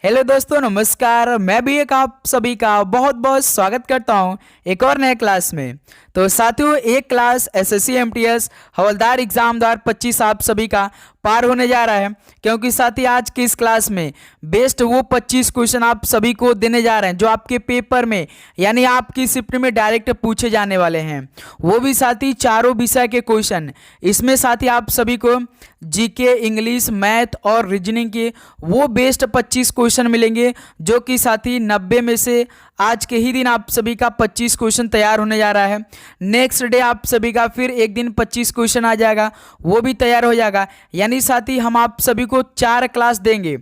Hello दोस्तों, नमस्कार। मैं भी एक आप सभी का बहुत बहुत स्वागत करता हूं एक और नए क्लास में। तो साथियों, एक क्लास एसएससी एमटीएस हवलदार एग्जाम 2025 आप सभी का पार होने जा रहा है, क्योंकि साथी आज की इस क्लास में बेस्ट वो 25 क्वेश्चन आप सभी को देने जा रहे हैं जो आपके पेपर में यानी आपकी शिफ्ट में डायरेक्ट पूछे जाने वाले हैं। वो भी साथी चारों विषय के क्वेश्चन। इसमें साथी आप सभी को जीके, इंग्लिश, मैथ और रीजनिंग के वो बेस्ट 25 क्वेश्चन मिलेंगे, जो कि साथी 90 में से आज के ही दिन आप सभी का 25 क्वेश्चन तैयार होने जा रहा है। नेक्स्ट डे आप सभी का फिर एक दिन 25 क्वेश्चन आ जाएगा, वो भी तैयार हो जाएगा। यानी साथी हम आप सभी को 4 क्लास देंगे।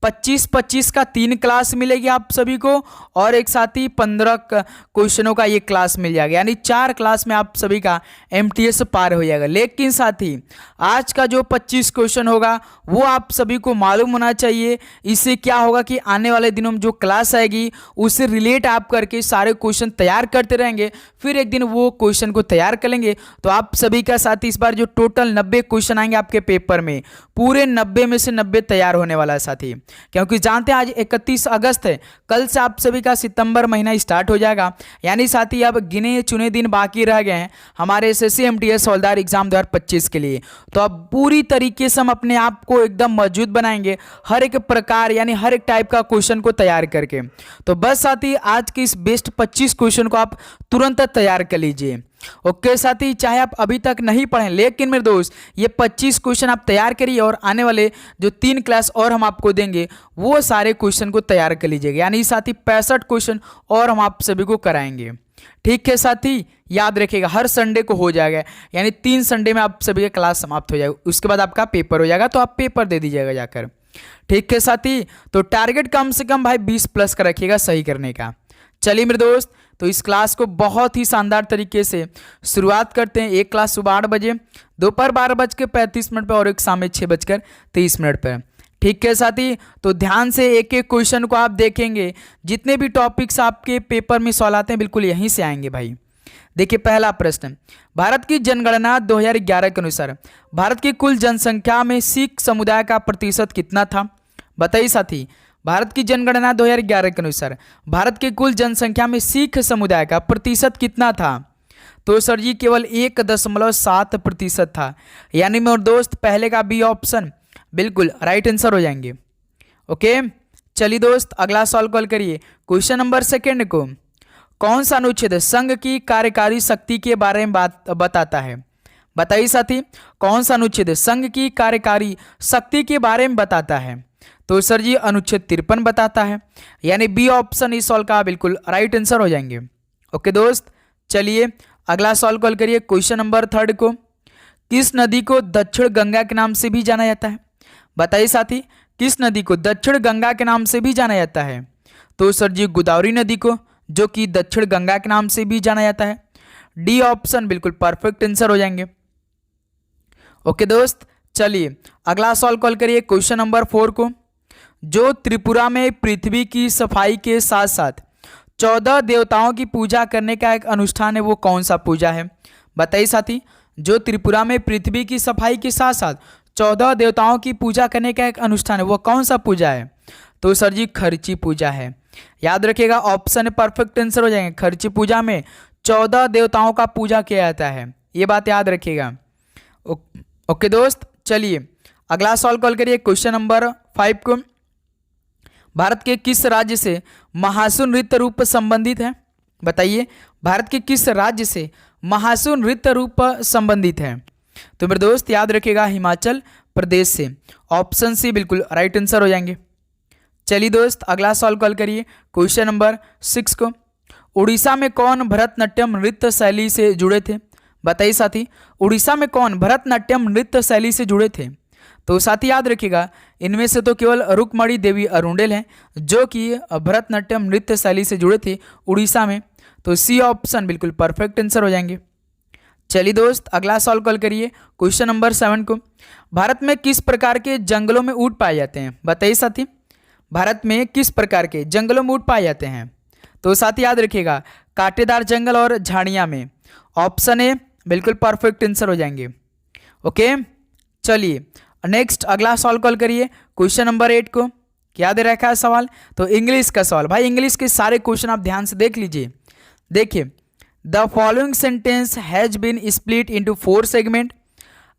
25-25 का 3 क्लास मिलेगी आप सभी को, और एक साथ ही 15 क्वेश्चनों का ये क्लास मिल जाएगा। यानी 4 क्लास में आप सभी का एमटीएस पार हो जाएगा। लेकिन साथी आज का जो 25 क्वेश्चन होगा वो आप सभी को मालूम होना चाहिए। इससे क्या होगा कि आने वाले दिनों में जो क्लास आएगी उससे रिलेट आप करके सारे क्वेश्चन तैयार करते रहेंगे, फिर एक दिन वो क्वेश्चन को तैयार कर लेंगे। तो आप सभी का साथी इस बार जो टोटल 90 क्वेश्चन आएंगे आपके पेपर में, पूरे 90 में से 90 तैयार होने वाला है साथी। क्योंकि जानते हैं आज 31 अगस्त है, कल से आप सभी का सितंबर महीना स्टार्ट हो जाएगा। यानी साथी अब गिने चुने दिन बाकी रह गए हैं हमारे एसएससी एमटीएस हवलदार एग्जाम 2025 के लिए। तो अब पूरी तरीके से हम अपने आप को एकदम मजबूत बनाएंगे, हर एक प्रकार यानी हर एक टाइप का क्वेश्चन को तैयार करके। तो बस साथी आज की इस बेस्ट 25 क्वेश्चन को आप तुरंत तैयार कर लीजिए। ओके साथी, चाहे आप अभी तक नहीं पढ़ें, लेकिन मेरे दोस्त ये 25 क्वेश्चन आप तैयार करिए, और आने वाले जो 3 क्लास और हम आपको देंगे वो सारे क्वेश्चन को तैयार कर लीजिएगा। यानी साथी 65 क्वेश्चन और हम आप सभी को कराएंगे। ठीक है साथी, याद रखिएगा हर संडे को हो जाएगा। यानी 3 संडे में आप सभी का क्लास समाप्त हो जाएगा, उसके बाद आपका पेपर हो जाएगा, तो आप पेपर दे दीजिएगा जाकर। ठीक है साथी, तो टारगेट कम से कम भाई 20 प्लस का रखिएगा सही करने का। चलिए मेरे दोस्त, तो इस क्लास को बहुत ही शानदार तरीके से शुरुआत करते हैं। एक क्लास सुबह 8 बजे, दोपहर 12:35 पर, और एक शाम में 6:30 पर। ठीक है साथी, तो ध्यान से एक एक क्वेश्चन को आप देखेंगे। जितने भी टॉपिक्स आपके पेपर में सवाल आते हैं बिल्कुल यहीं से आएंगे भाई। देखिए पहला प्रश्न, भारत की जनगणना 2011 के अनुसार भारत की कुल जनसंख्या में सिख समुदाय का प्रतिशत कितना था? बताइए साथी, भारत की जनगणना 2011 के अनुसार भारत की कुल जनसंख्या में सिख समुदाय का प्रतिशत कितना था? तो सर जी केवल 1.7% था। यानी मेरे दोस्त पहले का बी ऑप्शन बिल्कुल राइट आंसर हो जाएंगे। ओके, चलिए दोस्त अगला सवाल कॉल करिए। क्वेश्चन नंबर 2 को, कौन सा अनुच्छेद संघ की कार्यकारी शक्ति के बारे में बताता है? बताइए साथी, कौन सा अनुच्छेद संघ की कार्यकारी शक्ति के बारे में बताता है? तो सर जी अनुच्छेद 53 बताता है। यानी बी ऑप्शन इस सवाल का बिल्कुल राइट आंसर हो जाएंगे। ओके दोस्त, चलिए अगला सवाल कॉल करिए। क्वेश्चन नंबर 3 को, किस नदी को दक्षिण गंगा के नाम से भी जाना जाता है? बताइए साथी, किस नदी को दक्षिण गंगा के नाम से भी जाना जाता है? तो सर जी गोदावरी नदी को, जो कि दक्षिण गंगा के नाम से भी जाना जाता है। डी ऑप्शन बिल्कुल परफेक्ट आंसर हो जाएंगे। ओके दोस्त, चलिए अगला सवाल कॉल करिए। क्वेश्चन नंबर 4 को, जो त्रिपुरा में पृथ्वी की सफाई के साथ साथ 14 देवताओं की पूजा करने का एक अनुष्ठान है, वो कौन सा पूजा है? बताइए साथी, जो त्रिपुरा में पृथ्वी की सफाई के साथ साथ 14 देवताओं की पूजा करने का एक अनुष्ठान है, वो कौन सा पूजा है? तो सर जी खर्ची पूजा है। याद रखिएगा ऑप्शन परफेक्ट आंसर हो जाएंगे। खर्ची पूजा में 14 देवताओं का पूजा किया जाता है, ये बात याद रखिएगा। ओके दोस्त, चलिए अगला सवाल कॉल करिए। क्वेश्चन नंबर 5 को, भारत के किस राज्य से महासु नृत्य रूप संबंधित है? बताइए, भारत के किस राज्य से महासु नृत्य रूप संबंधित है? तो मेरे दोस्त याद रखिएगा हिमाचल प्रदेश से। ऑप्शन सी बिल्कुल राइट आंसर हो जाएंगे। चलिए दोस्त अगला सवाल कॉल करिए। क्वेश्चन नंबर 6 को, उड़ीसा में कौन भरतनाट्यम नृत्य शैली से जुड़े थे? बताइए साथी, उड़ीसा में कौन भरतनाट्यम नृत्य शैली से जुड़े थे? तो साथी याद रखिएगा इनमें से तो केवल रुक्मणी देवी अरुंडेल हैं जो कि भरतनाट्यम नृत्य शैली से जुड़े थे उड़ीसा में। तो सी ऑप्शन बिल्कुल परफेक्ट आंसर हो जाएंगे। चलिए दोस्त अगला सवाल कॉल करिए। क्वेश्चन नंबर 7 को, भारत में किस प्रकार के जंगलों में ऊंट पाए जाते हैं? बताइए साथी, भारत में किस प्रकार के जंगलों में ऊंट पाए जाते हैं? तो साथी याद रखिएगा कांटेदार जंगल और झाड़ियाँ में। ऑप्शन ए बिल्कुल परफेक्ट आंसर हो जाएंगे। ओके, चलिए नेक्स्ट अगला सवाल कॉल करिए। क्वेश्चन नंबर 8 को, क्या दे रखा है सवाल? तो इंग्लिश का सवाल। भाई इंग्लिश के सारे क्वेश्चन आप ध्यान से देख लीजिए। देखिए, the following sentence has been split into 4 segment,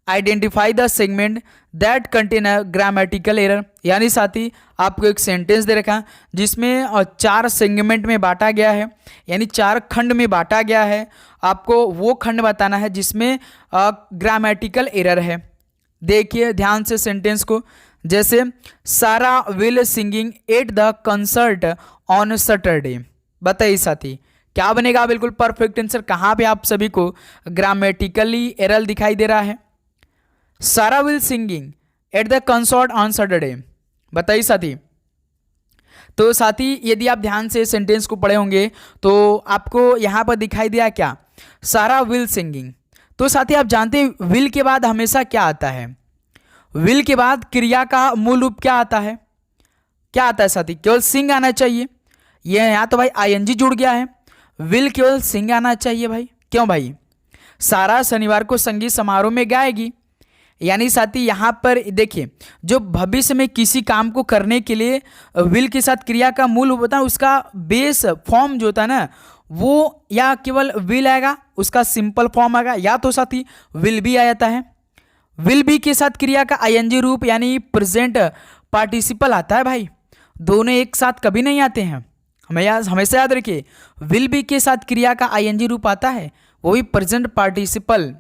identify the segment that contain a grammatical error. यानी साथी आपको एक सेंटेंस दे रखा है जिसमें 4 सेगमेंट में बांटा गया है, यानी 4 खंड में बांटा गया है। आपको वो खंड बताना है जिसमें ग्रामेटिकल एरर है। देखिए ध्यान से सेंटेंस को, जैसे सारा will singing at the concert on Saturday. बताइए साथी क्या बनेगा? बिल्कुल परफेक्ट आंसर। कहाँ पे आप सभी को ग्रामेटिकली एरर दिखाई दे रहा है? सारा will singing at the concert on Saturday. बताइए साथी। तो साथी यदि आप ध्यान से सेंटेंस को पढ़े होंगे तो आपको यहाँ पर दिखाई दिया क्या? सारा विल सिंगिंग। तो साथी आप जानते हैं विल के बाद हमेशा क्या आता है? विल के बाद क्रिया का मूल रूप क्या आता है? क्या आता है साथी? केवल सिंग आना चाहिए। ये यहाँ तो भाई आईएनजी जुड़ गया है, विल केवल सिंग आना चाहिए भाई। क्यों भाई? सारा शनिवार को संगीत समारोह में गाएगी। यानी साथी यहाँ पर देखिए, जो भविष्य में किसी काम को करने के लिए विल के साथ क्रिया का मूल होता है, उसका बेस फॉर्म जो होता है ना, वो या केवल विल आएगा, उसका सिंपल फॉर्म आएगा, या तो साथी विल बी आ जाता है। विल बी के साथ क्रिया का आईएनजी रूप यानी प्रेजेंट पार्टिसिपल आता है भाई। दोनों एक साथ कभी नहीं आते हैं, हमेशा याद रखिए। विल बी के साथ क्रिया का आईएनजी रूप आता है, वो भी प्रेजेंट पार्टिसिपल,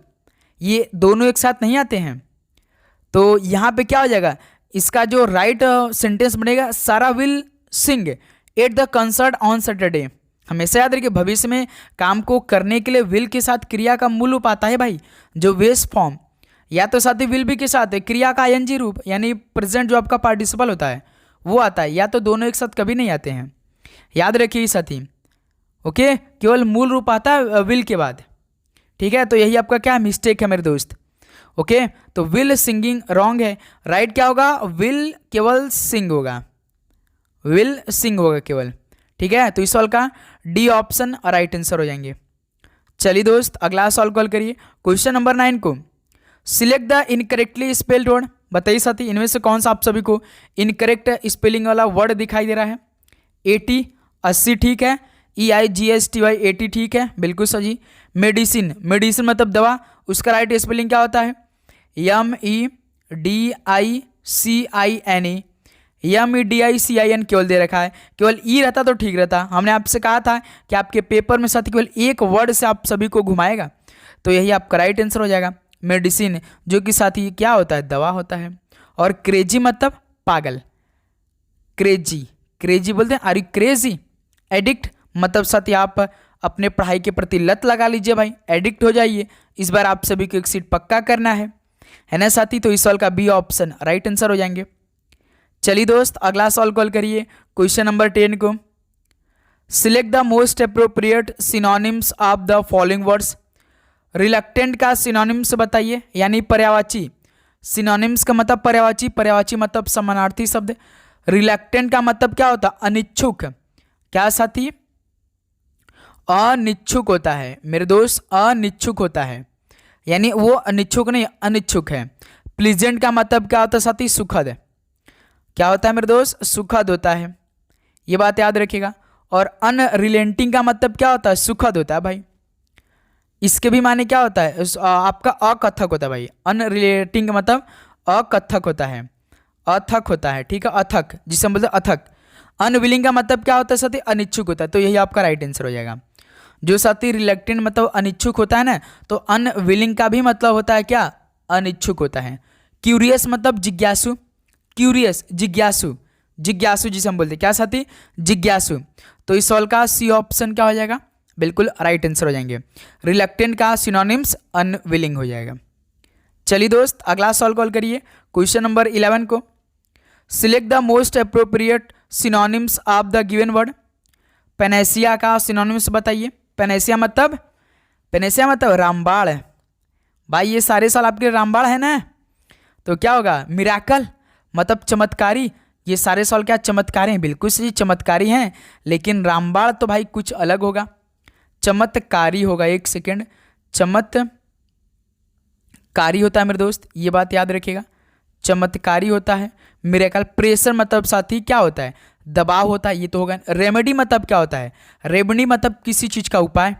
ये दोनों एक साथ नहीं आते हैं। तो यहाँ पे क्या हो जाएगा? इसका जो राइट सेंटेंस बनेगा, सारा will sing at the concert on Saturday. हमेशा याद रखिए, भविष्य में काम को करने के लिए विल के साथ क्रिया का मूल रूप आता है भाई, जो बेस फॉर्म, या तो साथ ही विल बी के साथ क्रिया का आईएनजी रूप यानी प्रेजेंट जो आपका पार्टिसिपल होता है वो आता है, या तो दोनों एक साथ कभी नहीं आते हैं। याद रखिए साथी। ओके, केवल मूल रूप आता है विल के बाद। ठीक है, तो यही आपका क्या मिस्टेक है मेरे दोस्त। ओके, तो विल सिंगिंग रॉन्ग है। राइट क्या होगा? विल केवल सिंग होगा, विल सिंग होगा केवल। ठीक है, तो इस सवाल का डी ऑप्शन राइट आंसर हो जाएंगे। चलिए दोस्त अगला सवाल कॉल करिए। क्वेश्चन नंबर 9 को select the incorrectly spelled word. बताइए साथी इनमें से कौन सा आप सभी को इनकरेक्ट स्पेलिंग वाला वर्ड दिखाई दे रहा है? 80 80 ठीक है। EIGHTY 80 ठीक है, बिल्कुल सही। मेडिसिन, मेडिसिन मतलब दवा, उसका राइट स्पेलिंग क्या होता है? MEDICINE। MEDICIN केवल दे रखा है, केवल ई रहता तो ठीक रहता। हमने आपसे कहा था कि आपके पेपर में साथी केवल एक वर्ड से आप सभी को घुमाएगा, तो यही आपका राइट आंसर हो जाएगा। मेडिसिन जो कि साथी क्या होता है? दवा होता है। और क्रेजी मतलब पागल, क्रेजी, क्रेजी बोलते हैं। Are you crazy? एडिक्ट मतलब साथी आप अपने पढ़ाई के प्रति लत लगा लीजिए भाई, एडिक्ट हो जाइए। इस बार आप सभी को एक सीट पक्का करना है ना साथी? तो इस सवाल का बी ऑप्शन राइट आंसर हो जाएंगे। चलिए दोस्त अगला सवाल कॉल करिए। क्वेश्चन नंबर 10 को select the most appropriate synonyms of the following words. Reluctant का सिनोनिम्स बताइए, यानी पर्यायवाची। सिनोनिम्स का मतलब पर्यायवाची, पर्यायवाची मतलब समानार्थी शब्द। रिलक्टेंट का मतलब क्या होता है? अनिच्छुक। क्या साथी? अनिच्छुक होता है मेरे दोस्त, अनिच्छुक होता है, यानी वो अनिच्छुक नहीं, अनिच्छुक है। प्लीजेंट का मतलब क्या होता है साथी? सुखद। क्या होता है मेरे दोस्त? सुखद होता है, ये बात याद रखिएगा। और अनरिलेंटिंग का मतलब क्या होता है? सुखद होता है भाई। इसके भी माने क्या होता है? आपका अकथक होता है भाई। अनरिलेटिंग का मतलब अकथक होता है, अथक होता है। ठीक है, अथक जिसे हम बोलते हैं अथक। अनविलिंग का मतलब क्या होता है साथी? अनिच्छुक होता है। तो यही आपका राइट आंसर हो जाएगा। जो साथी रिलक्टेंट मतलब अनिच्छुक होता है ना, तो अनविलिंग का भी मतलब होता है क्या? अनिच्छुक होता है। क्यूरियस मतलब जिज्ञासु, क्यूरियस जिज्ञासु, जिज्ञासु जिसे हम बोलते हैं क्या साथी? जिज्ञासु। तो इस सवाल का सी ऑप्शन क्या हो जाएगा? बिल्कुल राइट आंसर हो जाएंगे। रिलक्टेंट का सिनोनिम्स अनविलिंग हो जाएगा। चलिए दोस्त अगला सवाल कॉल करिए। क्वेश्चन नंबर 11 को select the most appropriate synonyms of the given word. Panacea का सिनोनिम्स बताइए। पेनेसिया मतलब रामबाण भाई। ये सारे साल आपके रामबाण है ना, तो क्या होगा? मिराकल मतलब चमत्कारी। ये सारे सवाल क्या चमत्कारी हैं? बिल्कुल सही, चमत्कारी हैं। लेकिन रामबाण तो भाई कुछ अलग होगा, चमत्कारी होगा। एक सेकेंड, चमत्कारी होता है मेरे दोस्त, ये बात याद रखिएगा। चमत्कारी होता है। मिरेकल, प्रेशर मतलब साथी क्या होता है, दबाव होता है, ये तो होगा। रेमेडी मतलब क्या होता है, रेमेडी मतलब किसी चीज का उपाय,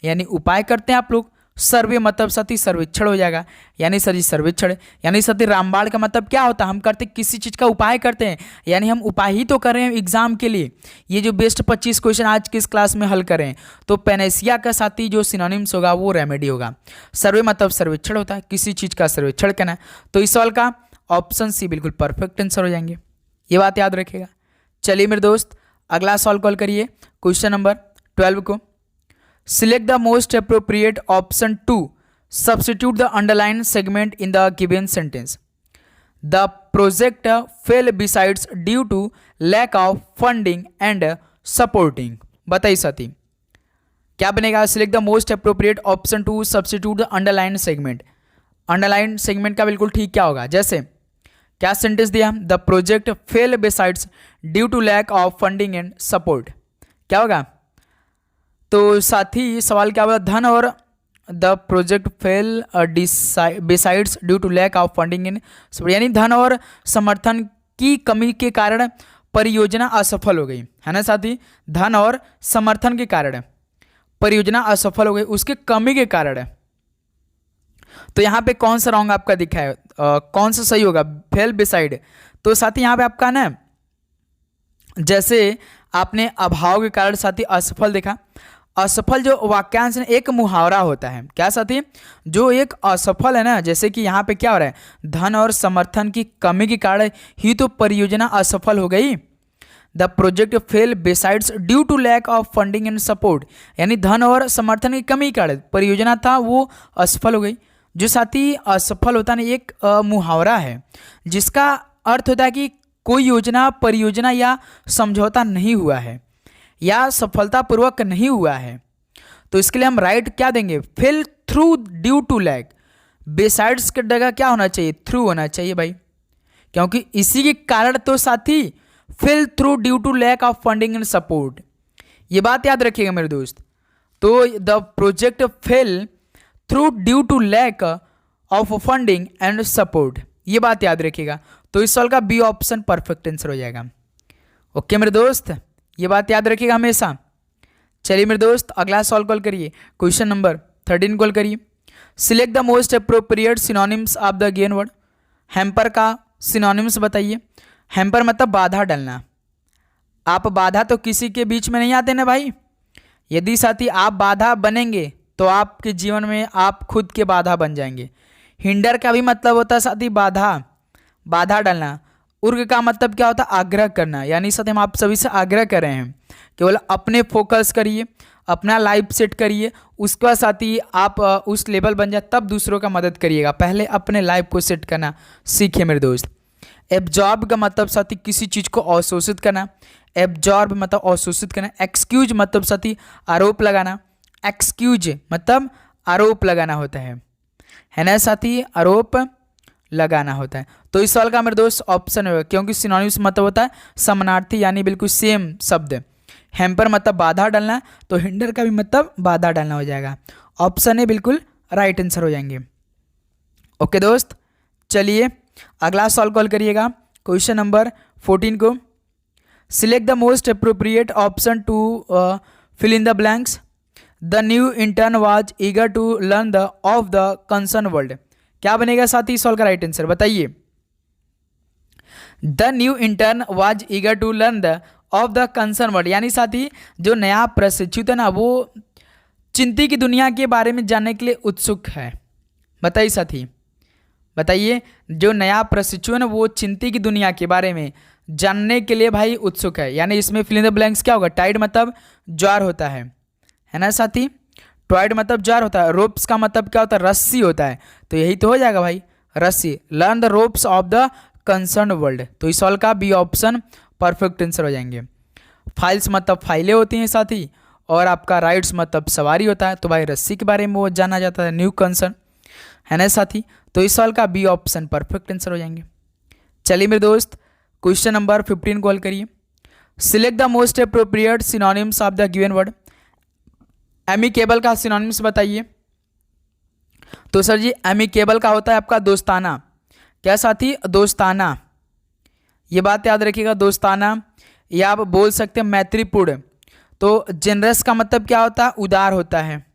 यानी उपाय करते हैं आप लोग। सर्वे मतलब साथी सर्वेक्षण हो जाएगा, यानी सर जी सर्वेक्षण। यानी साथी रामबाण का मतलब क्या होता है, हम करते किसी चीज का उपाय करते हैं, यानी हम उपाय ही तो कर रहे हैं एग्जाम के लिए। ये जो बेस्ट 25 क्वेश्चन आज की इस क्लास में हल करें, तो पेनेसिया का साथी जो सिनोनिम्स होगा वो रेमेडी होगा। सर्वे मतलब सर्वेक्षण होता है, किसी चीज का सर्वेक्षण करना है। तो इस सवाल का ऑप्शन सी बिल्कुल परफेक्ट आंसर हो जाएंगे, ये बात याद रखिएगा। चलिए मेरे दोस्त अगला सवाल कॉल करिए, क्वेश्चन नंबर 12 को। Select the most appropriate option to substitute the underline segment in the given sentence. The project fail besides due to lack of funding and supporting. बताइए साथी क्या बनेगा, select the most appropriate option to substitute the underline segment. Underline segment का बिल्कुल ठीक क्या होगा, जैसे क्या सेंटेंस दिया, the project fail besides due to lack of funding and support, क्या होगा। तो साथी सवाल क्या बोला, धन और the project fail besides due to lack of funding and support, यानी धन और समर्थन की कमी के कारण परियोजना असफल हो गई, है ना साथी। धन और समर्थन के कारण परियोजना असफल हो गई, उसके कमी के कारण। तो यहाँ पे कौन सा रॉन्ग आपका दिखा है, कौन सा सही होगा, फेल बिसाइड। तो साथी यहाँ पे आपका ना, जैसे आपने अभाव के कारण साथी असफल देखा। असफल जो वाक्यांश है एक मुहावरा होता है, क्या साथी, जो एक असफल है ना, जैसे कि यहाँ पे क्या हो रहा है, धन और समर्थन की कमी के कारण ही तो परियोजना असफल हो गई। The project fail besides due to lack of funding and support, यानी धन और समर्थन की कमी के कारण परियोजना था वो असफल हो गई। जो साथी असफल होता है एक मुहावरा है, जिसका अर्थ होता है कि कोई योजना, परियोजना या समझौता नहीं हुआ है या सफलतापूर्वक नहीं हुआ है। तो इसके लिए हम राइट क्या देंगे, fail through due to lack. Besides के जगह क्या होना चाहिए, थ्रू होना चाहिए भाई, क्योंकि इसी के कारण तो साथी fail through due to lack of funding and support, ये बात याद रखिएगा मेरे दोस्त। तो the project fail through due to lack of funding and support, ये बात याद रखिएगा। तो इस सवाल का बी ऑप्शन परफेक्ट आंसर हो जाएगा। ओके मेरे दोस्त, ये बात याद रखिएगा हमेशा। चलिए मेरे दोस्त अगला सवाल कॉल करिए, क्वेश्चन नंबर 13 कॉल करिए। Select the most appropriate synonyms of the given word. Hamper का सिनोनिम्स बताइए। हैम्पर मतलब बाधा डालना। आप बाधा तो किसी के बीच में नहीं आते ना भाई, यदि साथी आप बाधा बनेंगे तो आपके जीवन में आप खुद के बाधा बन जाएंगे। हिंडर का भी मतलब होता है साथी बाधा, बाधा डालना। उर्ग का मतलब क्या होता है, आग्रह करना, यानी साथ हम आप सभी से आग्रह कर रहे हैं केवल अपने फोकस करिए, अपना लाइफ सेट करिए, उसके बाद साथ ही आप उस लेवल बन जाए तब दूसरों का मदद करिएगा। पहले अपने लाइफ को सेट करना सीखिए मेरे दोस्त। एब्जॉर्ब का मतलब साथी किसी चीज़ को अवशोषित करना, एब्जॉर्ब मतलब अवशोषित करना। एक्सक्यूज मतलब साथी आरोप लगाना, एक्सक्यूज मतलब आरोप लगाना होता है ना साथी, आरोप लगाना होता है। तो इस सवाल का मेरे दोस्त ऑप्शन होगा, क्योंकि सिनोनिम्स मतलब होता है समानार्थी, यानी बिल्कुल सेम शब्द। हैम्पर मतलब बाधा डालना, तो हिंडर का भी मतलब बाधा डालना हो जाएगा। ऑप्शन ए बिल्कुल राइट आंसर हो जाएंगे। ओके दोस्त, चलिए अगला सवाल कॉल करिएगा, क्वेश्चन नंबर 14 को। Select the most appropriate option to fill in the blanks. The new intern was eager to learn the of the concern world, क्या बनेगा साथी सवाल का राइट आंसर बताइए। The new intern was eager to learn the of the concern world, यानी साथी जो नया प्रशिक्षुत है ना वो चिंती की दुनिया के बारे में जानने के लिए उत्सुक है। बताइए साथी, बताइए जो नया प्रशिक्षु है ना वो चिंती की दुनिया के बारे में जानने के लिए भाई उत्सुक है। यानी इसमें फिल इन द ब्लैंक्स क्या होगा, टाइड मतलब ज्वार होता है ना साथी, टॉयड मतलब जार होता है। रोप्स का मतलब क्या होता है, रस्सी होता है, तो यही तो हो जाएगा भाई रस्सी। Learn the ropes of the concern world, तो इस सवाल का बी ऑप्शन परफेक्ट आंसर हो जाएंगे। फाइल्स मतलब फाइलें होती हैं साथी, और आपका राइड्स मतलब सवारी होता है, तो भाई रस्सी के बारे में वो जाना जाता है, न्यू कंसर्न, है ना साथी। तो इस सवाल का बी ऑप्शन परफेक्ट आंसर हो जाएंगे। चलिए मेरे दोस्त क्वेश्चन नंबर 15 कॉल करिए। Select the most appropriate synonyms of the given word. Amicable का सिनोनिम्स बताइए। तो सर जी एमिकेबल का होता है आपका दोस्ताना, क्या साथी, दोस्ताना। ये बात याद रखिएगा, दोस्ताना, या आप बोल सकते हैं मैत्रीपूर्ण। तो जेनरस का मतलब क्या होता है, उदार होता है,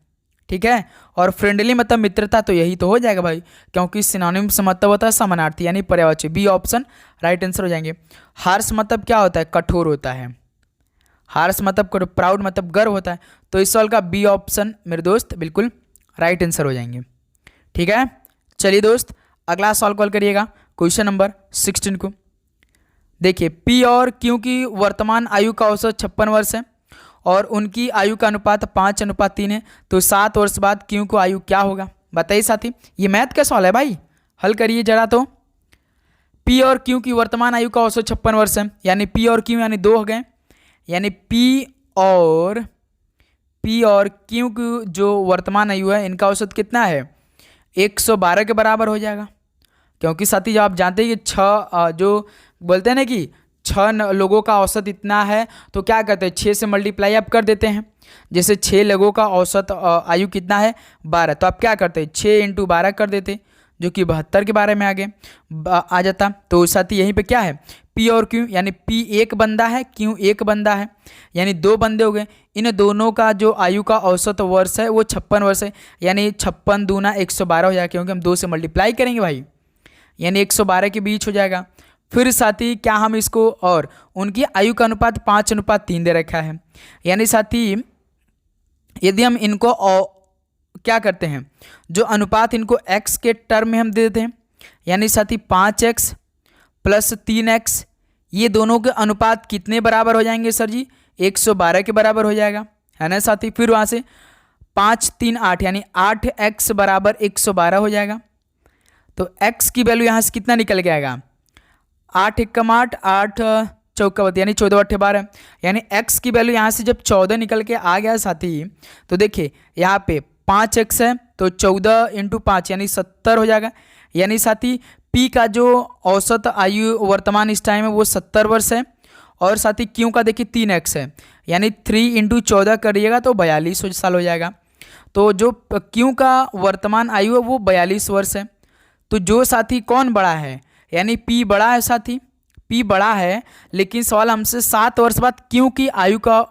ठीक है। और फ्रेंडली मतलब मित्रता, तो यही तो हो जाएगा भाई, क्योंकि सिनोनिम से मतलब होता है समानार्थी यानी पर्यायवाची। बी ऑप्शन राइट आंसर हो जाएंगे। हार्श मतलब क्या होता है, कठोर होता है। हार्श मतलब प्राउड मतलब गर्व होता है। तो इस सवाल का बी ऑप्शन मेरे दोस्त बिल्कुल राइट आंसर हो जाएंगे, ठीक है। चलिए दोस्त, अगला सवाल कॉल करिएगा, क्वेश्चन नंबर 16 को। देखिए, पी और क्यू की वर्तमान आयु का औसत 56 वर्ष है और उनकी आयु का अनुपात 5:3 है। तो 7 वर्ष बाद क्यू को आयु क्या होगा, बताइए साथी। ये मैथ का सवाल है भाई, हल करिए जरा। तो पी और क्यू की वर्तमान आयु का औसत 56 वर्ष है, यानी पी और क्यू यानी 2 हो गए, यानी पी और क्यू की जो वर्तमान आयु है इनका औसत कितना है, 112 के बराबर हो जाएगा। क्योंकि साथी जब आप जानते हैं कि 6 जो बोलते हैं ना कि 6 लोगों का औसत इतना है, तो क्या करते हैं 6 से मल्टीप्लाई आप कर देते हैं। जैसे 6 लोगों का औसत आयु कितना है 12, तो आप क्या करते हैं 6 × 12 कर देते, जो कि 72 के बारे में आगे आ जाता। तो साथी यहीं पे क्या है, पी और क्यू, यानी पी एक बंदा है, क्यू एक बंदा है, यानी 2 बंदे हो गए। इन दोनों का जो आयु का औसत वर्ष है वो 56 वर्ष है, यानी 56 दूना 112 हो जाएगा, क्योंकि हम 2 से मल्टीप्लाई करेंगे भाई, यानी 112 के बीच हो जाएगा। फिर साथी क्या हम इसको, और उनकी आयु का अनुपात 5:3 दे रखा है, यानी साथी यदि हम इनको क्या करते हैं, जो अनुपात इनको x के टर्म में हम दे देते हैं, यानी साथी 5x + 3x, ये दोनों के अनुपात कितने बराबर हो जाएंगे सर जी, 112 के बराबर हो जाएगा, है ना साथी। फिर वहाँ से 5 3 8 यानी 8x बराबर 112 हो जाएगा। तो x की वैल्यू यहाँ से कितना निकल के आएगा, 8 × 8 8 चौका यानी 14 8 12, यानी x की वैल्यू यहाँ से जब 14 निकल के आ गया साथी, तो देखिए यहाँ पे 5x है तो 14 × 5 यानी 70 हो जाएगा। यानी साथी p का जो औसत आयु वर्तमान इस टाइम है वो 70 वर्ष है, और साथी q का देखिए 3x है, यानी 3 × 14 करिएगा तो 42 साल हो जाएगा। तो जो q का वर्तमान आयु है वो 42 वर्ष है। तो जो साथी कौन बड़ा है, यानी p बड़ा है साथी, p बड़ा है, लेकिन सवाल हमसे 7 वर्ष बाद q की आयु का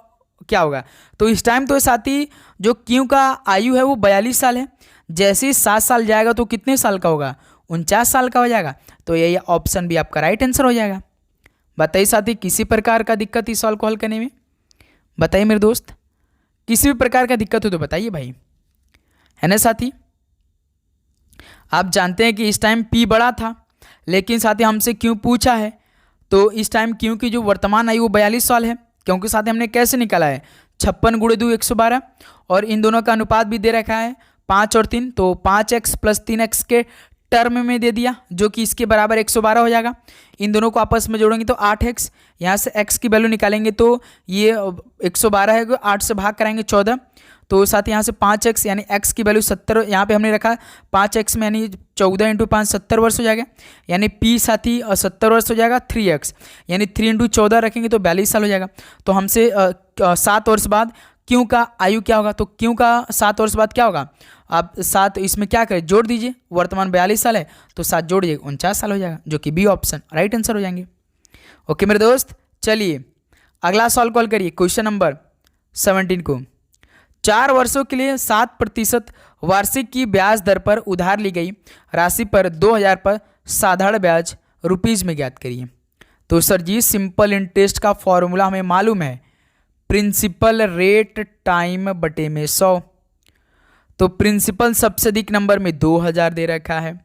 क्या होगा। तो इस टाइम तो साथी जो q का आयु है वो 42 साल है, जैसे ही 7 साल जाएगा तो कितने साल का होगा, 49 साल का हो जाएगा। तो यही ऑप्शन भी आपका राइट आंसर हो जाएगा। बताइए साथी, किसी प्रकार का दिक्कत इस सवाल को हल करने में, बताइए मेरे दोस्त, किसी भी प्रकार का दिक्कत हो तो बताइए भाई, है ना साथी। आप जानते हैं कि इस टाइम p बड़ा था, लेकिन साथी हमसे क्यों पूछा है, तो इस टाइम क्यों की जो वर्तमान आयु वो 42 साल है, क्योंकि साथी हमने कैसे निकाला है 56 × 2 112, और इन दोनों का अनुपात भी दे रखा है 5 और 3, तो 5x + 3x के टर्म में दे दिया, जो कि इसके बराबर 112 हो जाएगा। इन दोनों को आपस में जोड़ेंगे तो 8x, यहाँ से x की वैल्यू निकालेंगे तो ये 112 है, 8 से भाग कराएंगे 14, तो साथ यहाँ से 5x यानी x की वैल्यू 70 यहाँ पे हमने रखा 5x में, यानी 14 × 5 70 वर्ष हो जाएगा, यानी p साथी 70 वर्ष हो जाएगा। 3x यानी 3 × 14 रखेंगे तो 42 साल हो जाएगा। तो हमसे 7 वर्ष बाद क्यों का आयु क्या होगा, तो क्यों का 7 वर्ष बाद क्या होगा, आप 7 इसमें क्या करें जोड़ दीजिए, वर्तमान 42 साल है तो 7 जोड़ दीजिए 49 साल हो जाएगा, जो कि बी ऑप्शन राइट आंसर हो जाएंगे। ओके मेरे दोस्त, चलिए अगला सवाल कॉल करिए, क्वेश्चन नंबर 17 को। 4 वर्षों के लिए 7% वार्षिक की ब्याज दर पर उधार ली गई राशि पर 2000 पर साधारण ब्याज रुपीज में ज्ञात करिए। तो सर जी सिंपल इंटरेस्ट का फॉर्मूला हमें मालूम है, प्रिंसिपल रेट टाइम बटे में 100। तो प्रिंसिपल सबसे अधिक नंबर में 2000 दे रखा है,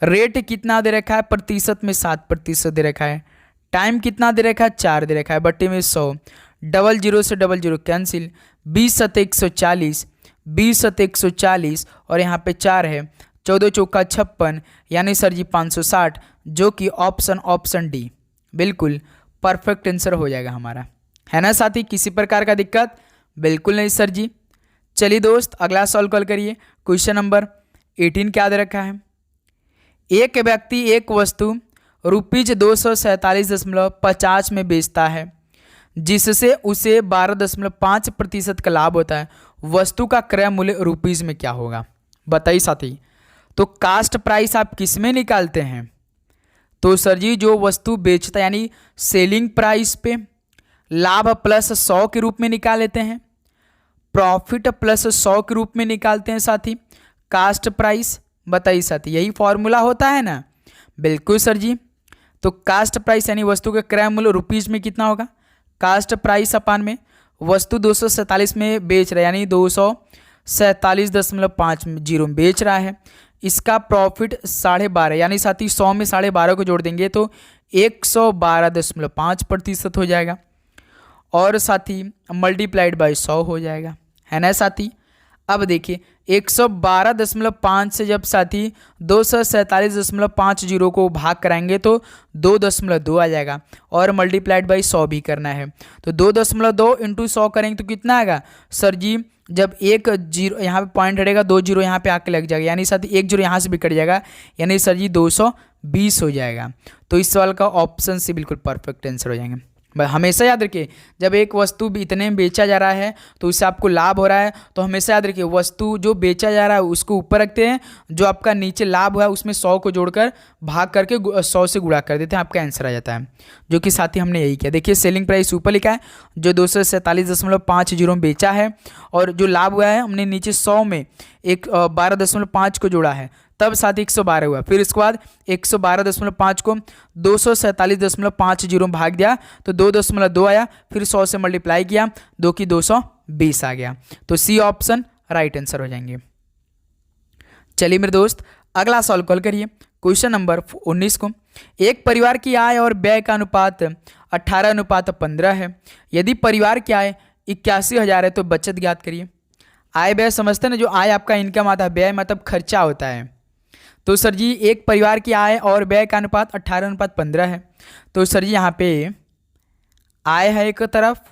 रेट कितना दे रखा है प्रतिशत में 7% दे रखा है, टाइम कितना दे रखा है 4 दे रखा है, बटे में 100, 00 से 00 कैंसिल, 20 × 140, 20 × 140 और यहाँ पे 4 है, 14 चौका 56, यानी सर जी 560, जो कि ऑप्शन डी बिल्कुल परफेक्ट आंसर हो जाएगा हमारा, है ना साथी। किसी प्रकार का दिक्कत बिल्कुल नहीं सर जी। चलिए दोस्त अगला सवाल कॉल करिए, क्वेश्चन नंबर 18 क्या दे रखा है। एक व्यक्ति एक वस्तु ₹247.50 में बेचता है, जिससे उसे 12.5% का लाभ होता है। वस्तु का क्रय मूल्य रुपीज में क्या होगा, बताइए साथी। तो कास्ट प्राइस आप किस में निकालते हैं? तो सर जी जो वस्तु बेचता यानी सेलिंग प्राइस पे लाभ प्लस 100 के रूप में निकाल लेते हैं, प्रॉफिट प्लस 100 के रूप में निकालते हैं साथी कास्ट प्राइस। बताइए साथी यही फॉर्मूला होता है ना? बिल्कुल सर जी। तो कास्ट प्राइस यानी वस्तु का क्रय मूल्य रुपीज में कितना होगा? कास्ट प्राइस अपान में वस्तु 247 में बेच रहा है यानी 247.50 में बेच रहा है, इसका प्रॉफिट 12.5 यानी साथी 100 में 12.5 को जोड़ देंगे तो 112.5% हो जाएगा और साथी मल्टीप्लाइड बाय 100 हो जाएगा, है ना साथी। अब देखिए 112.5 से जब साथी 247.50 को भाग कराएंगे तो 2.2 आ जाएगा और मल्टीप्लाइड बाई 100 भी करना है तो 2.2 इंटू 100 करेंगे तो कितना आएगा सर जी? जब एक जीरो यहाँ पे पॉइंट हटेगा 2 जीरो यहाँ पे आके लग जाएगा यानी साथी 1 जीरो यहाँ से भी कट जाएगा यानी सर जी 220 हो जाएगा। तो इस सवाल का ऑप्शन से बिल्कुल परफेक्ट आंसर हो जाएंगे। हमेशा याद रखिए जब एक वस्तु भी इतने में बेचा जा रहा है तो उससे आपको लाभ हो रहा है तो हमेशा याद रखिए वस्तु जो बेचा जा रहा है उसको ऊपर रखते हैं, जो आपका नीचे लाभ हुआ है उसमें 100 को जोड़कर भाग करके 100 से गुणा कर देते हैं, आपका आंसर आ जाता है, जो कि साथ ही हमने यही किया। देखिए सेलिंग प्राइस ऊपर लिखा है जो 247.50 में बेचा है और जो लाभ हुआ है हमने नीचे 100 में 12.5 को जोड़ा है तब साथ 112 हुआ, फिर इसके बाद 112.5 को 247.50 में भाग दिया तो 2.2 आया, फिर 100 से मल्टीप्लाई किया 2 की 220 आ गया। तो सी ऑप्शन राइट आंसर हो जाएंगे। चलिए मेरे दोस्त अगला सॉल्व कॉल करिए क्वेश्चन नंबर 19 को। एक परिवार की आय और व्यय का अनुपात 18:15 है। यदि परिवार की आय 81,000 है तो बचत ज्ञात करिए। आय व्यय समझते हैं ना, जो आय आपका इनकम आता है, व्यय मतलब खर्चा होता है। तो सर जी एक परिवार की आय और व्यय का अनुपात 18:15 है। तो सर जी यहाँ पे आय है एक तरफ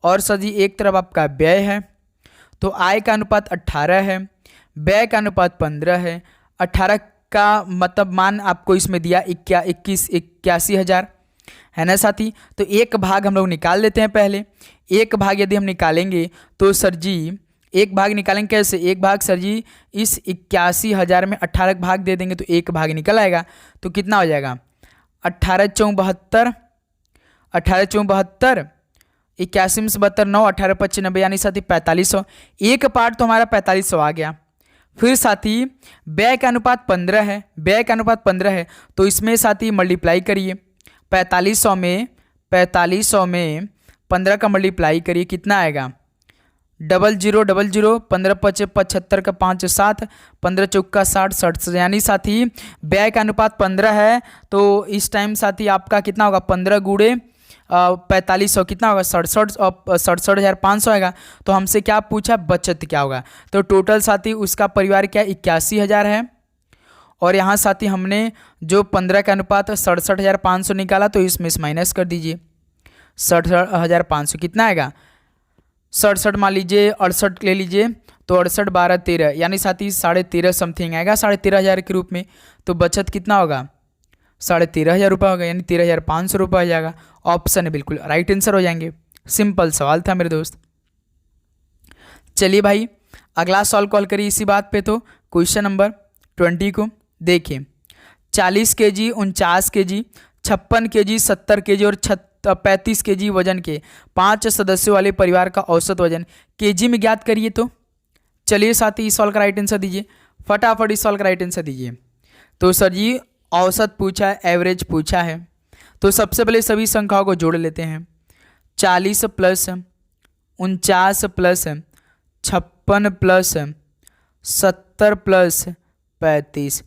और सर जी एक तरफ आपका व्यय है। तो आय का अनुपात 18 है, व्यय का अनुपात 15 है। 18 का मतलब मान आपको इसमें दिया 81,000 है ना साथी। तो एक भाग हम लोग निकाल लेते हैं पहले। एक भाग यदि हम निकालेंगे तो सर जी एक भाग निकालेंगे कैसे? एक भाग सर जी इस 81,000 में 18 भाग दे देंगे तो एक भाग निकल आएगा। तो कितना हो जाएगा? 18×4 18×4 81 में से 72 9 18×5 यानी साथी 4500। एक पार्ट तो हमारा 4500 आ गया। फिर साथी व्यय का अनुपात 15 है, व्यय का अनुपात 15 है तो इसमें साथी मल्टीप्लाई करिए 4500 में 15 का मल्टीप्लाई करिए कितना आएगा? 0000 15 5 75 का 5 7 15 चौका 60 67 यानी साथी व्यय का अनुपात 15 है तो इस टाइम साथी आपका कितना होगा? 15 गुणे 4500 कितना होगा? 67,500 आएगा। तो हमसे क्या पूछा? बचत क्या होगा? तो टोटल साथी उसका परिवार क्या 81,000 है और यहाँ साथी हमने जो 15 का अनुपात 67,500 निकाला तो इसमें से माइनस कर दीजिए 67,500 कितना आएगा? 67 मान लीजिए 68 ले लीजिए तो 68 12 13 यानी साथी 13.5 समथिंग आएगा 13,500 के रूप में। तो बचत कितना होगा? 13,500 रुपये होगा यानी 13,500 रुपये हो जाएगा। ऑप्शन है बिल्कुल राइट आंसर हो जाएंगे। सिंपल सवाल था मेरे दोस्त। चलिए भाई अगला सॉल्व कॉल करिए इसी बात पे। तो क्वेश्चन नंबर 20 को देखिए 40 kg 49 kg 56 kg 70 kg और 35 kg वजन के 5 सदस्यों वाले परिवार का औसत वजन केजी में ज्ञात करिए। तो चलिए साथी इस सवाल का राइट आंसर दीजिए, फटाफट इस सवाल का राइट आंसर दीजिए। तो सर जी औसत पूछा है, एवरेज पूछा है तो सबसे पहले सभी संख्याओं को जोड़ लेते हैं। 40 प्लस 49 प्लस 56 प्लस 70 प्लस 35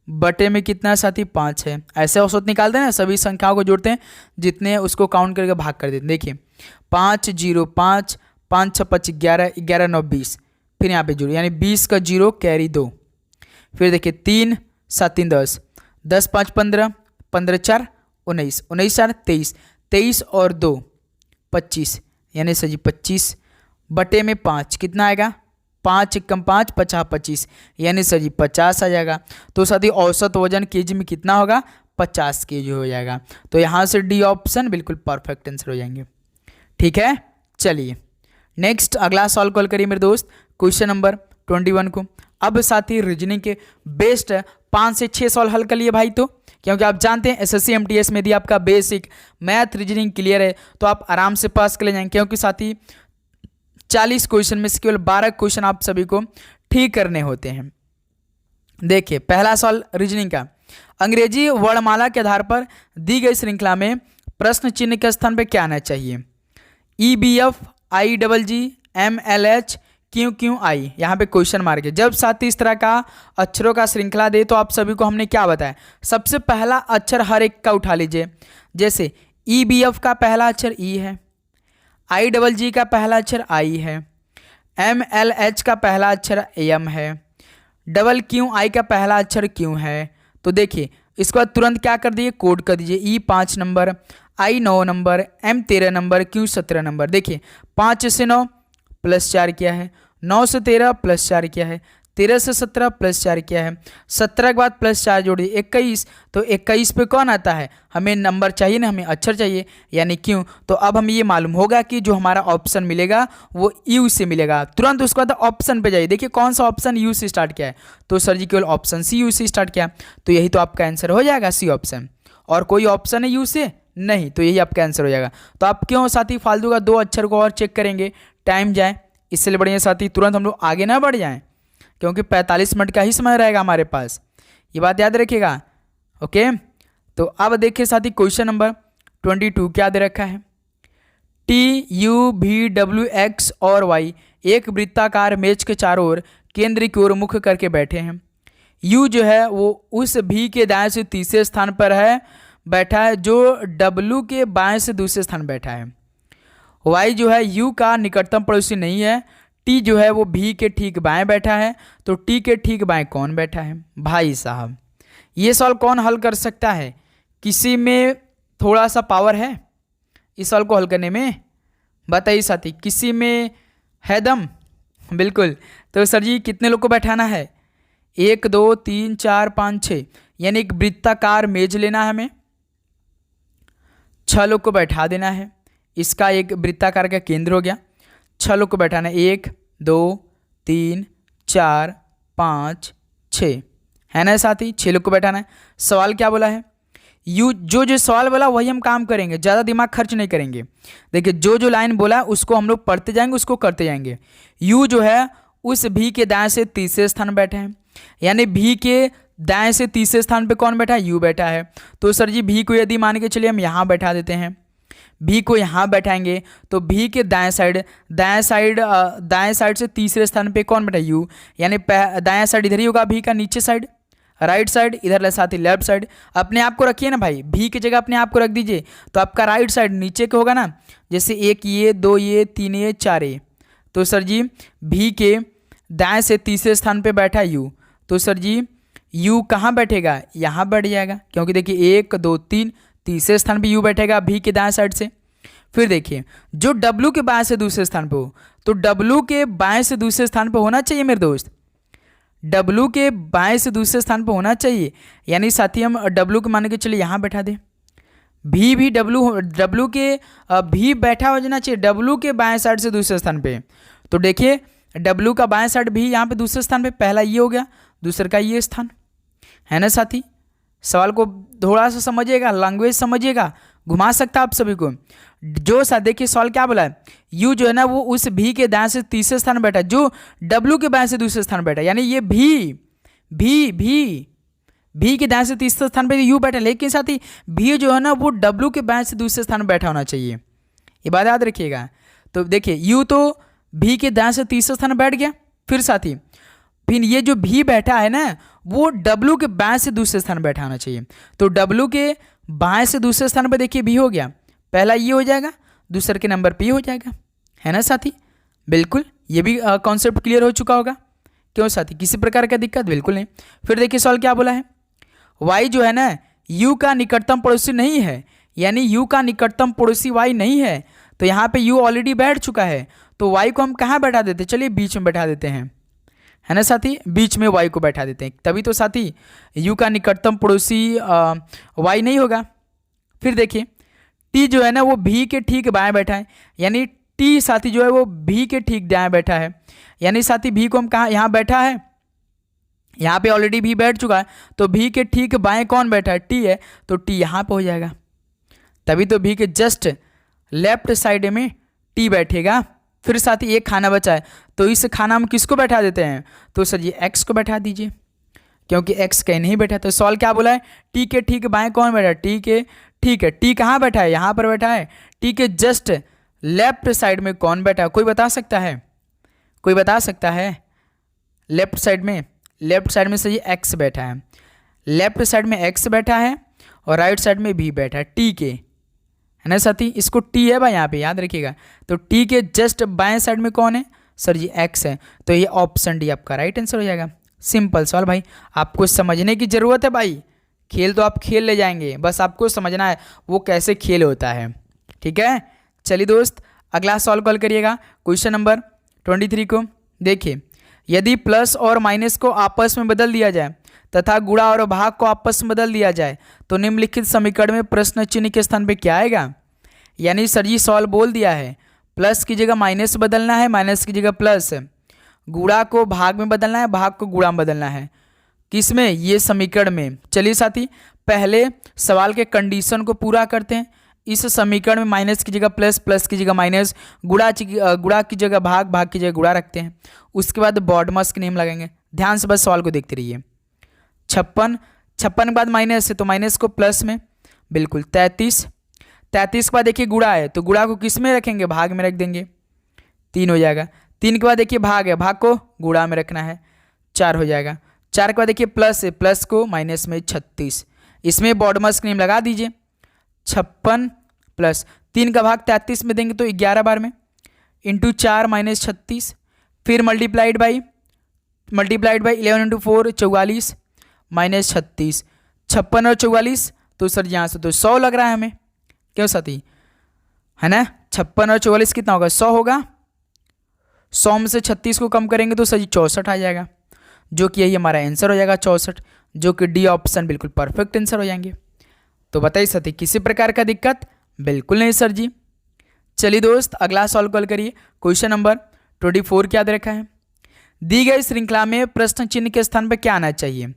बटे में कितना साथी 5 है। ऐसे औसत निकालते हैं ना, सभी संख्याओं को जोड़ते हैं, जितने उसको काउंट करके भाग कर देते हैं। देखिए 5 0 5 5 6 5 11 11 9 20 फिर यहाँ पे जोड़िए यानी 20 का 0 कैरी 2। फिर देखिए 3 7 3 10 10 5 15 15 4 19 19 4 23 23 और 2 25 यानी सर जी 25 बटे में 5 कितना आएगा? 5 एकम 5 50 25 यानी सर जी 50 आ जाएगा। तो साथी औसत वजन केजी में कितना होगा? 50 kg हो जाएगा। तो यहाँ से डी ऑप्शन बिल्कुल परफेक्ट आंसर हो जाएंगे। ठीक है चलिए नेक्स्ट अगला सॉल्व कॉल करिए मेरे दोस्त। क्वेश्चन नंबर 21 को। अब साथी रीजनिंग के बेस्ट 5 से 6 सवाल हल कर लिए भाई, तो क्योंकि आप जानते हैं एसएससी एमटीएस में यदि आपका बेसिक मैथ रीजनिंग क्लियर है तो आप आराम से पास कर ले जाएंगे, क्योंकि साथी 40 क्वेश्चन में से केवल 12 क्वेश्चन आप सभी को ठीक करने होते हैं। देखिए पहला सवाल रीजनिंग का, अंग्रेजी वर्णमाला के आधार पर दी गई श्रृंखला में प्रश्न चिन्ह के स्थान पर क्या आना चाहिए? EBF IGG MLH QQI, यहाँ पे क्वेश्चन मार्क है। जब साथी इस तरह का अक्षरों का श्रृंखला दे तो आप सभी को हमने क्या बताया, सबसे पहला अक्षर हर एक का उठा लीजिए। जैसे EBF का पहला अक्षर E है, IGG का पहला अक्षर I है, MLH का पहला अक्षर M है, QQI का पहला अक्षर Q है। तो देखिए इसके बाद तुरंत क्या कर दीजिए, कोड कर दीजिए। E 5 number, I 9 number, M 13 number, Q 17 number. देखिए 5 से 9 प्लस 4 किया है, 9 से 13 प्लस 4 किया है, 13 से 17 प्लस 4 किया है, 17 के बाद प्लस 4 जोड़िए 21। तो 21 पे कौन आता है, हमें नंबर चाहिए ना, हमें अक्षर चाहिए, यानी क्यों। तो अब हमें ये मालूम होगा कि जो हमारा ऑप्शन मिलेगा वो यू से मिलेगा। तुरंत उसके बाद ऑप्शन पे जाइए, देखिए कौन सा ऑप्शन यू से स्टार्ट किया है, तो सर जी केवल ऑप्शन सी यू से स्टार्ट किया, तो यही तो आपका आंसर हो जाएगा, सी ऑप्शन। और कोई ऑप्शन है यू से नहीं, तो यही आपका आंसर हो जाएगा। तो आप क्यों साथी फालतू का 2 अक्षर को और चेक करेंगे, टाइम जाए, इससे बढ़िया साथी तुरंत हम लोग आगे ना बढ़ जाएं, क्योंकि 45 मिनट का ही समय रहेगा हमारे पास, ये बात याद रखिएगा। ओके, तो अब देखिए साथी क्वेश्चन नंबर 22 क्या दे रखा है। TUVWX और Y एक वृत्ताकार मेज के चारों ओर केंद्र की ओर मुख करके बैठे हैं। U जो है वो उस V के दाएं से तीसरे स्थान पर है बैठा है, जो W के बाएं से दूसरे स्थान बैठा है। Y जो है U का निकटतम पड़ोसी नहीं है। T जो है वो V के ठीक बाएं बैठा है, तो T के ठीक बाएं कौन बैठा है? भाई साहब ये सवाल कौन हल कर सकता है? किसी में थोड़ा सा पावर है इस सवाल को हल करने में? बताइए साथी, किसी में है दम? बिल्कुल। तो सर जी कितने लोग को बैठाना है? 1 2 3 4 5 6, यानी एक वृत्ताकार मेज लेना है हमें, 6 लोग को बैठा देना है। इसका एक वृत्ताकार का केंद्र हो गया, 6 लोग को बैठाना है, 1 2 3 4 5 6, है ना साथी? 6 लोग को बैठाना है। सवाल क्या बोला है? यू जो सवाल बोला वही हम काम करेंगे, ज़्यादा दिमाग खर्च नहीं करेंगे। देखिए जो लाइन बोला उसको हम लोग पढ़ते जाएंगे, उसको करते जाएंगे। यू जो है उस भी के दाएं से तीसरे स्थान बैठे हैं, यानी भी के दाएं से तीसरे स्थान पे कौन बैठा है? यू बैठा है। तो सर जी भी को यदि मान के चलिए हम यहाँ बैठा देते हैं, भी को यहाँ बैठाएंगे, तो भी के दाएं साइड से तीसरे स्थान पे कौन बैठा? यू, यानी दाएं साइड इधर ही होगा भी का, नीचे साइड राइट साइड, इधर साथ ही लेफ्ट साइड। अपने आप को रखिए ना भाई, भी की जगह अपने आप को रख दीजिए, तो आपका राइट साइड नीचे के होगा ना, जैसे 1 ये 2 ये 3 ये 4 ये। तो सर जी भी के दाएं से तीसरे स्थान पे बैठा यू, तो सर जी यू कहाँ बैठेगा? यहाँ बैठ जाएगा, क्योंकि देखिए 1 2 3 तीसरे स्थान पे यू बैठेगा भी के दाएं साइड से। फिर देखिए जो डब्लू के बाएं से दूसरे स्थान पे हो, तो डब्लू के बाएं से दूसरे स्थान पे होना चाहिए मेरे दोस्त, डब्लू के बाएं से दूसरे स्थान पे होना चाहिए, यानी साथी हम डब्लू के मान के चलिए यहाँ बैठा दें, भी डब्लू के भी बैठा हो जाना चाहिए डब्लू के बाएं साइड से दूसरे स्थान पे। तो देखिए डब्लू का बाएं साइड भी यहाँ पे दूसरे स्थान पे, पहला ये हो गया, दूसरे का ये स्थान, है ना साथी? सवाल को थोड़ा सा समझिएगा, लैंग्वेज समझिएगा, घुमा सकता आप सभी को। जो सा देखिए सवाल क्या बोला है, यू जो है ना वो उस भी के दाएं से तीसरे स्थान बैठा है, जो डब्लू के बाएं से दूसरे स्थान बैठा है, यानी ये भी के दाएं से तीसरे स्थान पे यू बैठा है, लेकिन साथी भी जो है ना वो डब्लू के बाएं से दूसरे स्थान बैठा होना चाहिए, ये बात याद रखिएगा। तो देखिए यू तो भी के दाएं से तीसरे स्थान बैठ गया, फिर साथी फिर ये जो भी बैठा है ना वो डब्लू के बाएं से दूसरे स्थान बैठा होना चाहिए, तो डब्लू के बाएं से दूसरे स्थान पर देखिए भी हो गया, पहला ये हो जाएगा, दूसरे के नंबर पे ये हो जाएगा, है ना साथी? बिल्कुल, ये भी कॉन्सेप्ट क्लियर हो चुका होगा। क्यों साथी, किसी प्रकार का दिक्कत? बिल्कुल नहीं। फिर देखिए सवाल क्या बोला है, वाई जो है ना यू का निकटतम पड़ोसी नहीं है, यानी यू का निकटतम पड़ोसी वाई नहीं है, तो यहाँ पे यू ऑलरेडी बैठ चुका है, तो वाई को हम कहाँ बैठा देते? चलिए बीच में बैठा देते हैं, है ना साथी? बीच में वाई को बैठा देते हैं, तभी तो साथी यू का निकटतम पड़ोसी वाई नहीं होगा। फिर देखिए टी जो है ना वो भी के ठीक बाएं बैठा है, यानी टी साथी जो है वो भी के ठीक दाएं बैठा है, यानी साथी भी को हम कहाँ, यहाँ बैठा है, यहाँ पे ऑलरेडी भी बैठ चुका है, तो भी के ठीक बाएं कौन बैठा है, टी है, तो टी यहाँ पे हो जाएगा। तभी तो भी के जस्ट लेफ्ट साइड में टी बैठेगा। फिर साथी एक खाना बचा है, तो इस खाना में किसको बैठा देते हैं, तो सर ये एक्स को बैठा दीजिए, क्योंकि एक्स कहीं नहीं बैठा। तो सॉल्व क्या बोला है, टी के ठीक बाएं कौन बैठा है, टी के ठीक है, टी कहाँ बैठा है, यहाँ पर बैठा है। टी के जस्ट लेफ्ट साइड में कौन बैठा है, कोई बता सकता है, कोई बता सकता है। लेफ्ट साइड में सर ये एक्स बैठा है, लेफ्ट साइड में एक्स बैठा है और राइट साइड में भी बैठा है, टी के, है ना साथी। इसको टी है भाई यहाँ पे, याद रखिएगा। तो टी के जस्ट बाएं साइड में कौन है, सर ये एक्स है। तो ये ऑप्शन डी आपका राइट आंसर हो जाएगा। सिंपल सवाल भाई, आपको समझने की ज़रूरत है भाई, खेल तो आप खेल ले जाएंगे, बस आपको समझना है वो कैसे खेल होता है, ठीक है। चलिए दोस्त, अगला सॉल्व कॉल करिएगा क्वेश्चन नंबर 23 को। देखिए, यदि प्लस और माइनस को आपस में बदल दिया जाए तथा गुणा और भाग को आपस में बदल दिया जाए तो निम्नलिखित समीकरण में प्रश्न चिन्ह के स्थान पे क्या आएगा। यानी सर जी सॉल्व बोल दिया है, प्लस की जगह माइनस बदलना है, माइनस की जगह प्लस, गुणा को भाग में बदलना है, भाग को गुणा में बदलना है। किसमें, ये समीकरण में। चलिए साथी, पहले सवाल के कंडीशन को पूरा करते हैं। इस समीकरण में माइनस की जगह प्लस, प्लस की जगह माइनस, गुणा की जगह भाग, भाग की जगह गुणा रखते हैं। उसके बाद बॉडमस के नियम लगाएंगे। ध्यान से बस सवाल को देखते रहिए। 56 के बाद माइनस है तो माइनस को प्लस में, बिल्कुल। 33 के बाद देखिए गुणा है तो गुणा को किस में रखेंगे, भाग में रख देंगे, 3 हो जाएगा। 3 के बाद देखिए भाग है, भाग को गुणा में रखना है, 4 हो जाएगा। 4 के बाद देखिए प्लस है, प्लस को माइनस में 36, इसमें बॉडमस का नियम लगा दीजिए। 56 प्लस 3 का भाग 33 में देंगे तो 11 बार में, इंटू 4 माइनस 36, फिर मल्टीप्लाइड बाई 11 इंटू 4 44 माइनस 36, 56 और 44 तो सर यहाँ से तो 100 लग रहा है हमें, क्यों साथी, है ना। 56 और 44 कितना होगा, 100 होगा। 100 में से 36 को कम करेंगे तो सर जी 64 आ जाएगा, जो कि यही हमारा आंसर हो जाएगा 64, जो कि डी ऑप्शन बिल्कुल परफेक्ट आंसर हो जाएंगे। तो बताइए साथी, किसी प्रकार का दिक्कत, बिल्कुल नहीं सर जी। चलिए दोस्त, अगला सॉल्व कॉल करिए। क्वेश्चन नंबर 24 क्या दे रखा है, दी गई श्रृंखला में प्रश्न चिन्ह के स्थान पर क्या आना चाहिए।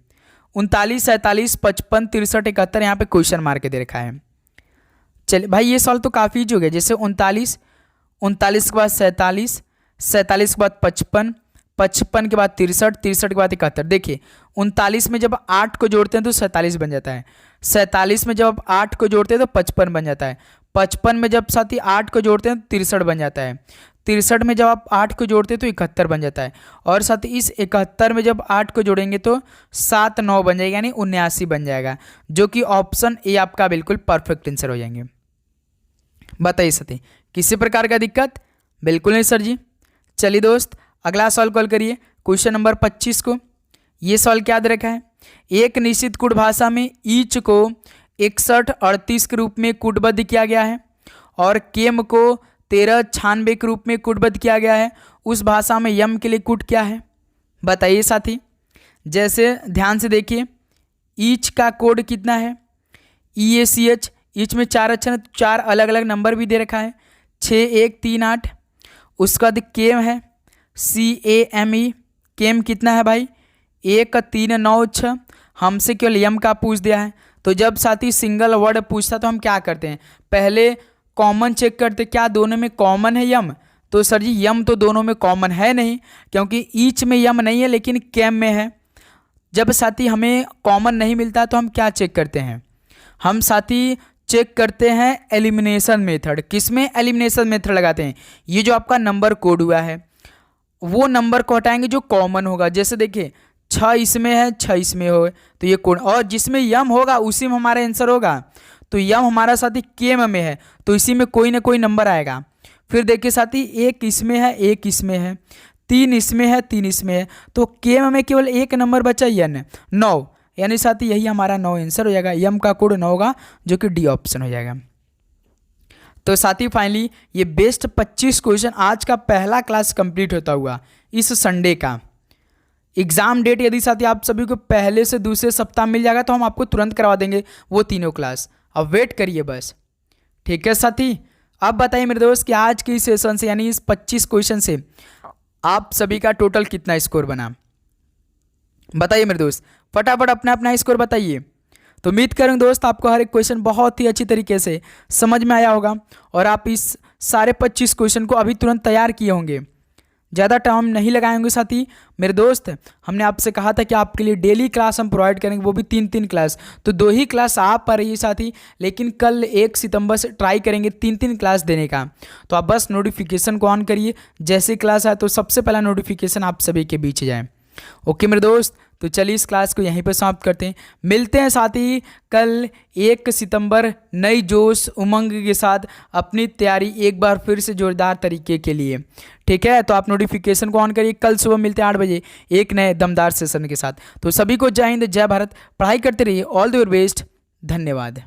39, 47, 55, 63, 71 यहाँ पे क्वेश्चन मार्क के दे रखा है। चलिए भाई, ये सॉल्व तो काफ़ी इजी हो गया। जैसे 39 के बाद 47, 47 के बाद 55, 55 के बाद 63, 63 के बाद 71। देखिए 39 में जब 8 को जोड़ते हैं तो 47 बन जाता है, 47 में जब 8 को जोड़ते हैं तो 55 बन जाता है, 55 में जब साथी 8 को जोड़ते हैं तो 63 बन जाता है, 63 में जब आप 8 को जोड़ते हैं तो 71 बन जाता है, और साथ ही इस 71 में जब 8 को जोड़ेंगे तो 7 9 बन जाएगा, यानी 79 बन जाएगा, जो कि ऑप्शन ए आपका बिल्कुल परफेक्ट आंसर हो जाएंगे। बताइए साथी, किसी प्रकार का दिक्कत, बिल्कुल नहीं सर जी। चलिए दोस्त, अगला सवाल कॉल करिए क्वेश्चन नंबर 25 को। ये सवाल क्या दे रखा है, एक निश्चित कूट भाषा में ईच को 61 38 के रूप में कूटबद्ध किया गया है और केम को 13 96 के रूप में कूटबद्ध किया गया है। उस भाषा में यम के लिए कूट क्या है, बताइए साथी। जैसे ध्यान से देखिए, ईच का कोड कितना है, EACH, ईच में 4 अक्षर, 4 अलग अलग नंबर भी दे रखा है, 6 1 3 8। उसका केम है CAME, केम कितना है भाई, 1 3 9 6। हमसे केवल यम का पूछ दिया है, तो जब साथी सिंगल वर्ड पूछता तो हम क्या करते हैं, पहले कॉमन चेक करते, क्या दोनों में कॉमन है यम। तो सर जी यम तो दोनों में कॉमन है नहीं, क्योंकि ईच में यम नहीं है लेकिन केम में है। जब साथी हमें कॉमन नहीं मिलता तो हम क्या चेक करते हैं, हम साथी चेक करते हैं एलिमिनेशन मेथड। किसमें एलिमिनेशन मेथड लगाते हैं, ये जो आपका नंबर कोड हुआ है वो नंबर को हटाएंगे जो कॉमन होगा। जैसे देखिए 6 इसमें है, 6 इसमें हो, तो ये कोड, और जिसमें यम होगा उसी में हमारा आंसर होगा। तो यम हमारा साथी केम में है तो इसी में कोई ना कोई नंबर आएगा। फिर देखिए साथी 1 इसमें है, 1 इसमें है, 3 इसमें है, 3 इसमें है, तो केम में केवल एक नंबर बचा यन 9, यानी साथी यही हमारा 9 आंसर हो जाएगा। यम का कोड 9 होगा, जो कि डी ऑप्शन हो जाएगा। तो साथी फाइनली ये बेस्ट 25 क्वेश्चन आज का पहला क्लास कंप्लीट होता हुआ इस संडे का। एग्जाम डेट यदि साथी आप सभी को पहले से दूसरे सप्ताह मिल जाएगा तो हम आपको तुरंत करवा देंगे वो तीनों क्लास। अब वेट करिए बस, ठीक है साथी। अब बताइए मेरे दोस्त कि आज के इस सेशन से यानी इस 25 क्वेश्चन से आप सभी का टोटल कितना स्कोर बना, बताइए मेरे दोस्त, फटाफट अपना अपना स्कोर बताइए। तो उम्मीद करूँ दोस्त आपको हर एक क्वेश्चन बहुत ही अच्छी तरीके से समझ में आया होगा और आप इस सारे 25 क्वेश्चन को अभी तुरंत तैयार किए होंगे, ज़्यादा टाइम नहीं लगाए होंगे। साथ ही मेरे दोस्त, हमने आपसे कहा था कि आपके लिए डेली क्लास हम प्रोवाइड करेंगे, वो भी 3-3 क्लास, तो 2 ही क्लास आप पा रही है साथी, लेकिन कल 1 सितंबर से ट्राई करेंगे 3-3 क्लास देने का। तो आप बस नोटिफिकेशन को ऑन करिए, जैसे क्लास आए तो सबसे पहला नोटिफिकेशन आप सभी के बीच जाए। ओके मेरे दोस्त, तो चलिए इस क्लास को यहीं पर समाप्त करते हैं, मिलते हैं साथ ही कल 1 सितंबर नई जोश उमंग के साथ अपनी तैयारी एक बार फिर से जोरदार तरीके के लिए। ठीक है, तो आप नोटिफिकेशन को ऑन करिए, कल सुबह मिलते हैं 8 बजे एक नए दमदार सेशन के साथ। तो सभी को जय हिंद, जय भारत, पढ़ाई करते रहिए, ऑल द योर बेस्ट, धन्यवाद।